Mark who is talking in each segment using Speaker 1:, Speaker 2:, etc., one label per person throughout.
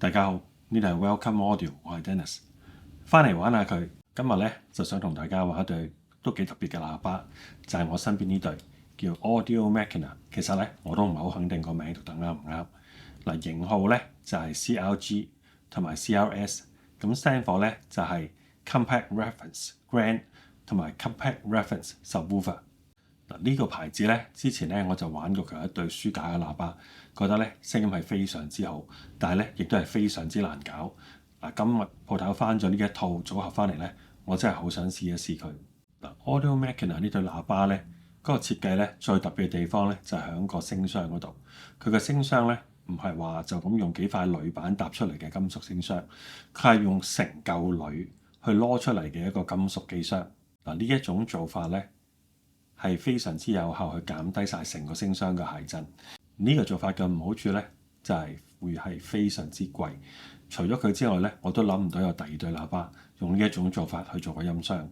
Speaker 1: 大家好，呢度係 Welcome Audio， 我係 Dennis， 翻嚟玩下佢。今日呢，就想同大家玩一對都幾特別嘅喇叭，就係我身邊呢對叫 Audio Machina。其實呢，我都唔係好肯定個名讀得啱唔啱。嗱，型號呢，就係 CRG 同埋 CRS， 咁 stand for 呢，就係 Compact Reference Grand 同埋 Compact Reference Subwoofer。嗱，呢個牌子咧，之前咧我就玩過佢一對書架嘅喇叭，覺得咧聲音係非常之好，但係咧亦都係非常之難搞。嗱，今日鋪頭翻咗呢一套組合翻嚟咧，我真係好想試一試佢。嗱，Audio Machina 呢對喇叭咧，嗰個設計咧最特別嘅地方咧就係喺個聲箱嗰度。佢嘅聲箱咧唔係話就咁用幾塊鋁板搭出嚟嘅金屬聲箱，佢係用成嚿鋁去攞出嚟嘅一個金屬機箱。嗱，呢一種做法咧係非常之有效去減低晒成個聲箱嘅諧震。呢個做法嘅唔好處呢，就係會係非常之貴。除咗佢之外呢，我都諗唔到有第二對喇叭用呢一種做法去做個音箱。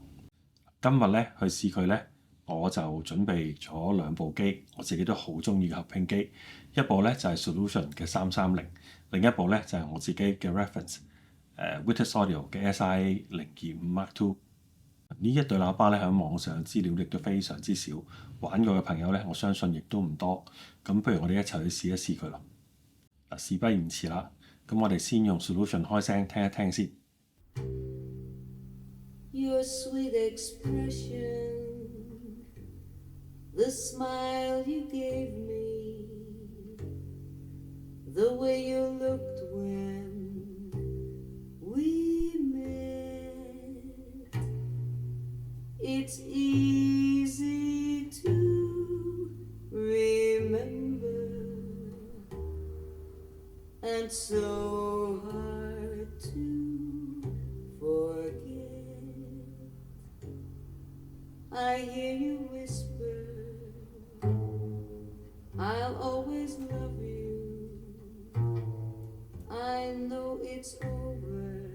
Speaker 1: 今日呢，去試佢呢，我就準備咗兩部機，我自己都好中意嘅合併機。一部呢就係 Solution 嘅330，另一部呢就係我自己嘅 Reference Vitis Audio 嘅 SI-025 Mark II。呢一對喇叭咧喺網上資料亦都非常之少，玩過嘅朋友咧，我相信亦都唔多。咁不如我哋一齊去試一試佢咯。嗱，事不宜遲啦，咁我哋先用 Solution 開聲聽一聽先。Your sweet expression, the smile you gave me, the way you looked when we met, it's easy to remember and so hard to forget. I hear you whisper, I'll always love you. I know it's over,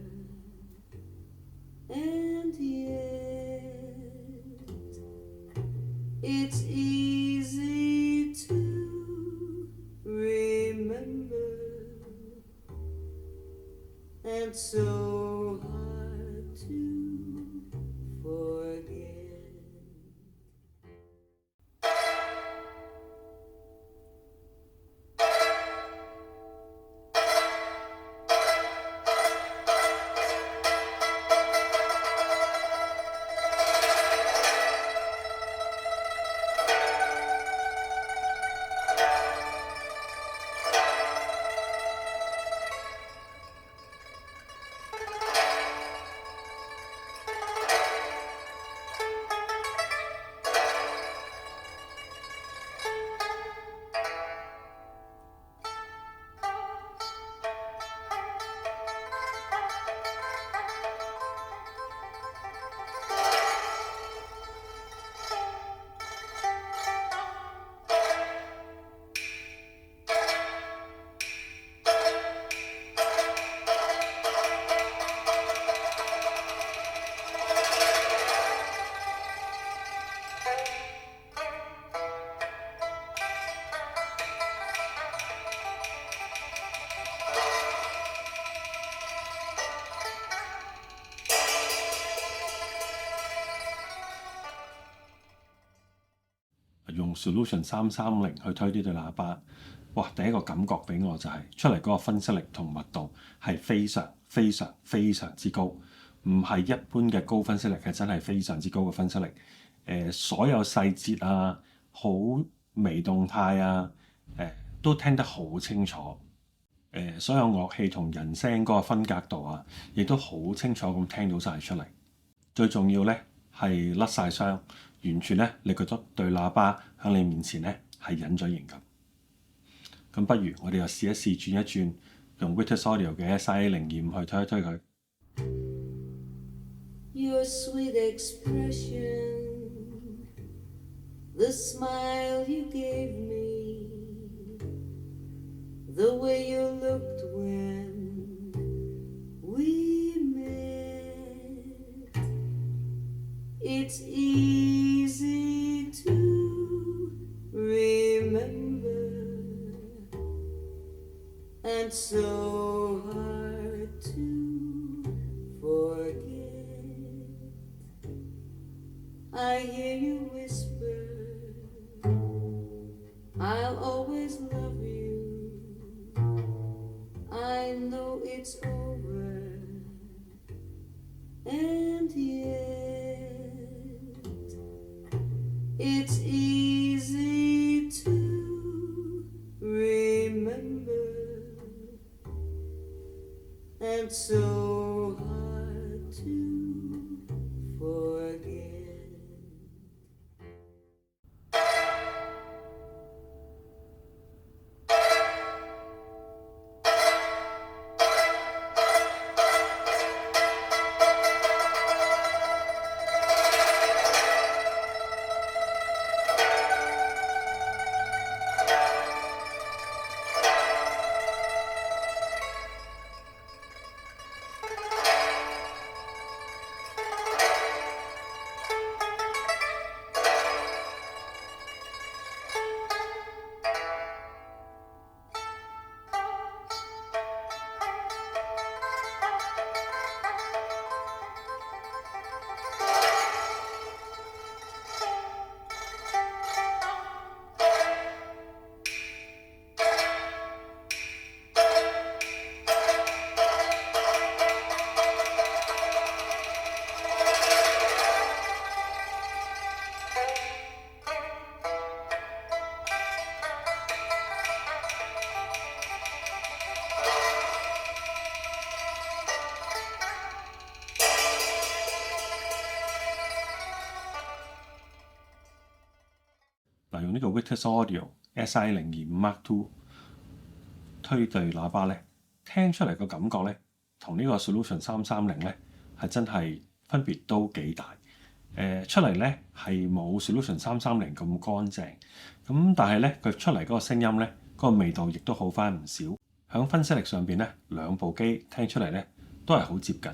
Speaker 1: and yet it's easy to remember and so hard to forget.用 Solution 330去推呢對喇叭，哇！第一個感覺俾我就係出嚟嗰個分析力同密度係非常非常非常之高，唔係一般嘅高分析力，係真係非常之高嘅分析力。所有細節啊，好微動態啊，都聽得好清楚。所有樂器同人聲嗰個分隔度啊，亦都好清楚咁聽到晒出嚟。最重要呢係甩晒聲。完全咧，你覺得對喇叭喺你面前咧係隱咗形咁。咁不如我哋又試一試轉一轉，用 Vitis Audio 嘅 SI-025去推一推佢。Your sweet expression, the smile you gave me, the way you looked when we met, it's easy to remember and so hard
Speaker 2: I know it's over, and yet it's easy to remember, and so hard to forget.
Speaker 1: 嗱，用呢個 Victus Audio SI-025 Mark II 推對喇叭咧，聽出嚟個感覺咧，同呢個 Solution 330咧係真係分別都幾大。出嚟咧係冇 Solution 330咁乾淨，咁但係咧佢出嚟嗰個聲音咧，嗰個味道亦都好翻唔少。響分析力上邊咧，兩部機聽出嚟咧都係好接近。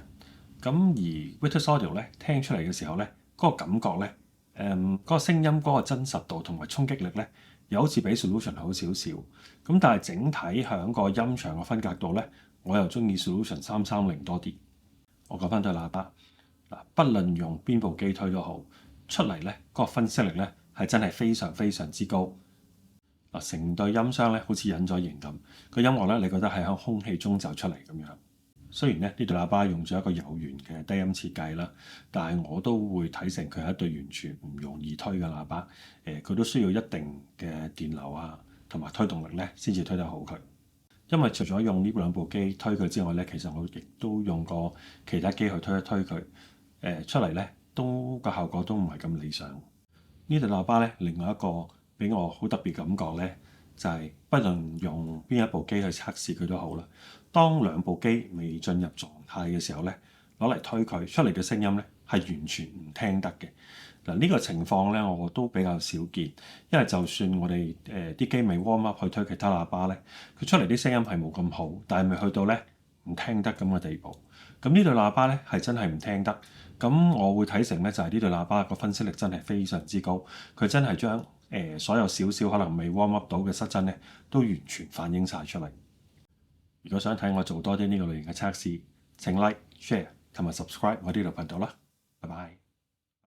Speaker 1: 咁而 Victus Audio 咧聽出嚟嘅時候咧，嗰個感覺咧，嗰個聲音嗰個真實度同埋衝擊力咧，又好似比 Solution 好少少。咁但係整體響個音場嘅分隔度咧，我又中意 Solution 330多啲。我講翻對喇叭嗱，不論用邊部機推都好，出嚟咧嗰個分析力咧係真係非常非常之高。嗱，成對音箱咧好似隱咗形咁，個音樂咧你覺得係喺空氣中走出嚟咁樣。雖然咧呢對喇叭用咗一個有源嘅低音設計啦，但係我都會睇成佢係一對完全唔容易推嘅喇叭。佢都需要一定嘅電流啊，同埋推動力咧先至推得好佢。因為除咗用呢兩部機推佢之外咧，其實我亦都用過其他機去推一推佢。出嚟咧都個效果都唔係咁理想。呢對喇叭咧，另外一個俾我好特別感覺咧，就係不論用邊一部機去測試佢都好啦。當兩部機未進入狀態嘅時候咧，攞嚟推佢出嚟嘅聲音咧係完全唔聽得嘅。嗱，呢個情況咧我都比較少見，因為就算我哋啲機未 warm up 去推其他喇叭咧，佢出嚟啲聲音係冇咁好，但係未去到咧唔聽得咁嘅地步。咁呢對喇叭咧係真係唔聽得。咁我會睇成咧就係呢對喇叭個分析力真係非常之高，佢真係將所有少少可能未 warm up 到嘅失真咧都完全反映晒出嚟。如果想睇我做多啲呢個類型嘅測試，請 like、share 同埋 subscribe 我呢度頻道啦。拜拜。